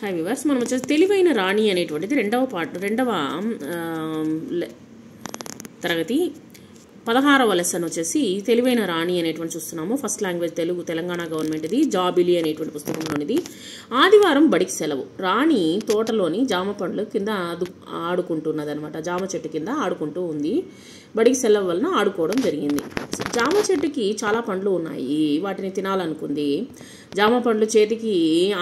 Hi viewers, మనం వచ్చేసి తెలివైన రాణి అనేటువంటిది రెండవ తరగతి 16వ లెసన్ వచ్చేసి తెలివైన రాణి అనేటువంటి చూస్తున్నాము. ఫస్ట్ లాంగ్వేజ్ తెలుగు, తెలంగాణ గవర్నమెంట్ది. జాబిలి అనేటువంటి పుస్తకంలోనిది. ఆదివారం బడికి సెలవు. రాణి తోటలోని జామ పండ్లు కింద ఆడుకుంటున్నది అనమాట. జామ చెట్టు కింద ఆడుకుంటూ ఉంది. బడికి సెలవు వలన ఆడుకోవడం జరిగింది. జామ చెట్టుకి చాలా పండ్లు ఉన్నాయి. వాటిని తినాలనుకుంది. జామ పండ్లు చేతికి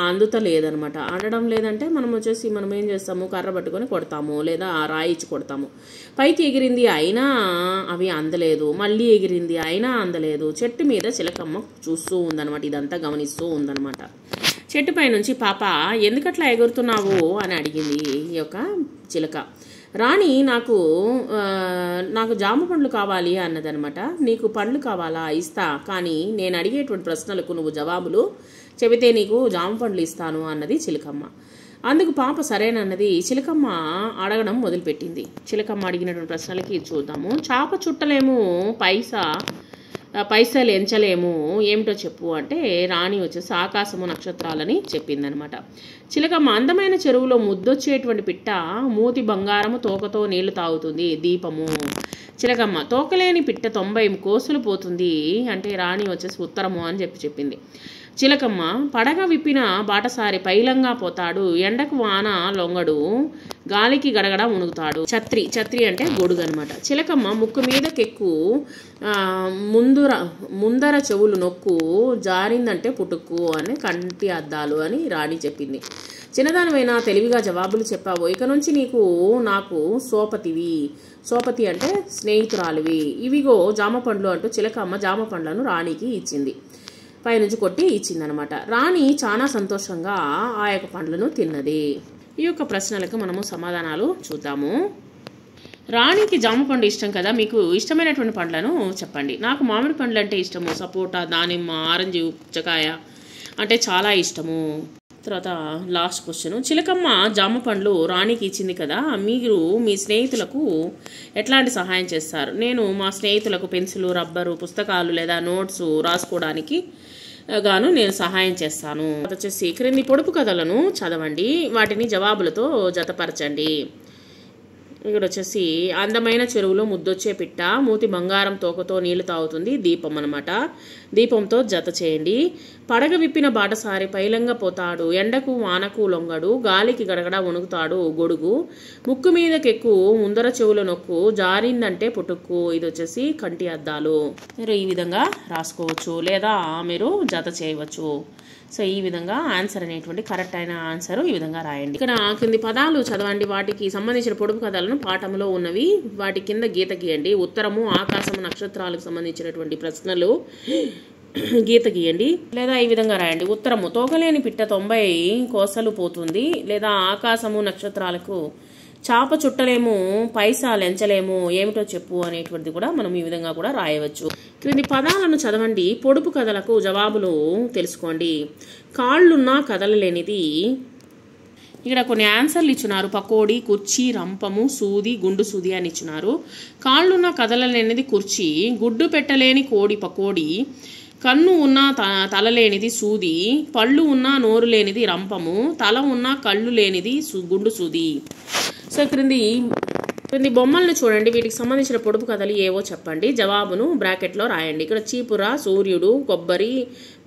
అందుతలేదనమాట. ఆడడం లేదంటే మనం ఏం చేస్తాము, కర్ర పట్టుకొని కొడతాము, లేదా రాయిచ్చి కొడతాము. పైకి ఎగిరింది, అయినా అవి అందలేదు. మళ్ళీ ఎగిరింది, అయినా అందలేదు. చెట్టు మీద చిలకమ్మ చూస్తూ ఉందనమాట. ఇదంతా గమనిస్తూ ఉందనమాట. చెట్టుపై నుంచి, పాప ఎందుకట్లా ఎగురుతున్నావు అని అడిగింది ఈ యొక్క చిలక. రాణి నాకు జామ పండ్లు కావాలి అన్నదనమాట. నీకు పండ్లు కావాలా? ఇస్తా, కానీ నేను అడిగేటువంటి ప్రశ్నలకు నువ్వు జవాబులు చెబితే నీకు జామ పండ్లు ఇస్తాను అన్నది చిలకమ్మ. అందుకు పాప సరేనన్నది. చిలకమ్మ అడగడం మొదలుపెట్టింది. చిలకమ్మ అడిగినటువంటి ప్రశ్నలకి చూద్దాము. చాప చుట్టలేము, పైసలు ఎంచలేము, ఏమిటో చెప్పు అంటే రాణి వచ్చేసి ఆకాశము నక్షత్రాలని చెప్పిందనమాట. చిలకమ్మ, అందమైన చెరువులో ముద్దొచ్చేటువంటి పిట్ట మూతి బంగారము, తోకతో నీళ్లు తాగుతుంది, దీపము. చిలకమ్మ, తోకలేని పిట్ట 90 కోసులు పోతుంది అంటే రాణి వచ్చేసి ఉత్తరము అని చెప్పింది. చిలకమ్మ, పడగ విప్పిన బాటసారి పైలంగా పోతాడు, ఎండకు వాన లొంగడు, గాలికి గడగడ మునుగుతాడు. ఛత్రి అంటే గొడుగు అనమాట. చిలకమ్మ, ముక్కు మీద కెక్కు, ముందర చెవులు నొక్కు, జారిందంటే పుట్టుక్కు అని కంటి అద్దాలు అని రాణి చెప్పింది. చిన్నదానివైనా తెలివిగా జవాబులు చెప్పావు. ఇక నుంచి నాకు సోపతి అంటే స్నేహితురాలివి. ఇవిగో జామ పండ్లు అంటూ చిలకమ్మ జామ పండ్లను రాణికి ఇచ్చింది. పైనుంచి కొట్టి ఇచ్చిందనమాట. రాణి చాలా సంతోషంగా ఆ యొక్క పండ్లను తిన్నది. ఈ యొక్క ప్రశ్నలకు మనము సమాధానాలు చూద్దాము. రాణికి జామ పండు ఇష్టం కదా, మీకు ఇష్టమైనటువంటి పండ్లను చెప్పండి. నాకు మామిడి పండ్లు అంటే ఇష్టము. సపోటా, దానిమ్మ, ఆరెంజ్, పుచ్చకాయ అంటే చాలా ఇష్టము. తర్వాత లాస్ట్ క్వశ్చన్. చిలకమ్మ జామ పండ్లు రాణికి ఇచ్చింది కదా, మీరు మీ స్నేహితులకు ఎట్లాంటి సహాయం చేస్తారు? నేను మా స్నేహితులకు పెన్సిల్, రబ్బరు, పుస్తకాలు లేదా నోట్స్ రాసుకోవడానికి గాను నేను సహాయం చేస్తాను. అది వచ్చేసి క్రింది పొడుపు కథలను చదవండి, వాటిని జవాబులతో జతపరచండి. ఇక్కడ వచ్చేసి అందమైన చెరువులో ముద్దొచ్చే పిట్ట మూతి బంగారం, తోకతో నీళ్లు తాగుతుంది, దీపం అనమాట. దీపంతో జత చేయండి. పడగ విప్పిన బాటసారి పైలంగా పోతాడు, ఎండకు వానకు లొంగడు, గాలికి గడగడ వణుకుతాడు, గొడుగు. ముక్కు మీద కెక్కు, ముందర చెవుల నొక్కు, జారిందంటే పుట్టుక్కు. ఇది వచ్చేసి కంటి అద్దాలు. మీరు ఈ విధంగా రాసుకోవచ్చు, లేదా మీరు జత చేయవచ్చు. సో ఈ విధంగా ఆన్సర్ అనేటువంటి కరెక్ట్ అయిన ఆన్సర్ ఈ విధంగా రాయండి. ఇక్కడ కింది పదాలు చదవండి, వాటికి సంబంధించిన పొడుపు కథలను పాఠంలో ఉన్నవి వాటి కింద గీత గీయండి. ఉత్తరము, ఆకాశము, నక్షత్రాలకు సంబంధించినటువంటి ప్రశ్నలు గీత గీయండి, లేదా ఈ విధంగా రాయండి. ఉత్తరము, తోకలేని పిట్ట 90 కోసలు పోతుంది, లేదా ఆకాశము నక్షత్రాలకు చాప చుట్టలేము, పైసలు ఎంచలేము, ఏమిటో చెప్పు అనేటువంటిది కూడా మనం ఈ విధంగా కూడా రాయవచ్చు. క్రింది పదాలను చదవండి, పొడుపు కథలకు జవాబులు తెలుసుకోండి. కాళ్ళున్నా కదలలేనిది. ఇక్కడ కొన్ని ఆన్సర్లు ఇచ్చినారు. పకోడి, కుర్చీ, రంపము, సూది, గుండు సూది అని ఇచ్చినారు. కాళ్ళున్నా కదలలేనిది కుర్చీ, గుడ్డు పెట్టలేని కోడి పకోడి, కన్ను ఉన్న తలలేనిది సూది, పళ్ళు ఉన్న నోరు లేనిది రంపము, తల ఉన్న కళ్ళు లేనిది గుండు సూది. సో క్రింది బొమ్మలను చూడండి, వీటికి సంబంధించిన పొడుపు కథలు ఏవో చెప్పండి, జవాబును బ్రాకెట్లో రాయండి. ఇక్కడ చీపుర, సూర్యుడు, కొబ్బరి,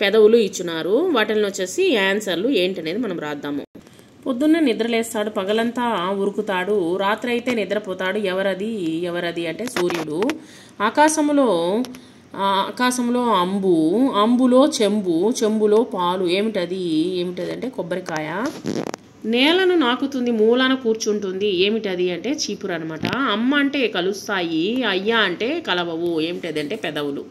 పెదవులు ఇచ్చినారు. వాటిని వచ్చేసి ఆన్సర్లు ఏంటనేది మనం రాద్దాము. పొద్దున్నే నిద్రలేస్తాడు, పగలంతా ఉరుకుతాడు, రాత్రి అయితే నిద్రపోతాడు, ఎవరది అంటే సూర్యుడు. ఆకాశంలో అంబు, అంబులో చెంబు, చెంబులో పాలు, ఏమిటది అంటే కొబ్బరికాయ. నేలను నాకుతుంది, మూలాన కూర్చుంటుంది, ఏమిటది అంటే చీపురు అనమాట. అమ్మ అంటే కలుస్తాయి, అయ్యా అంటే కలవవు, ఏమిటది అంటే పెదవులు.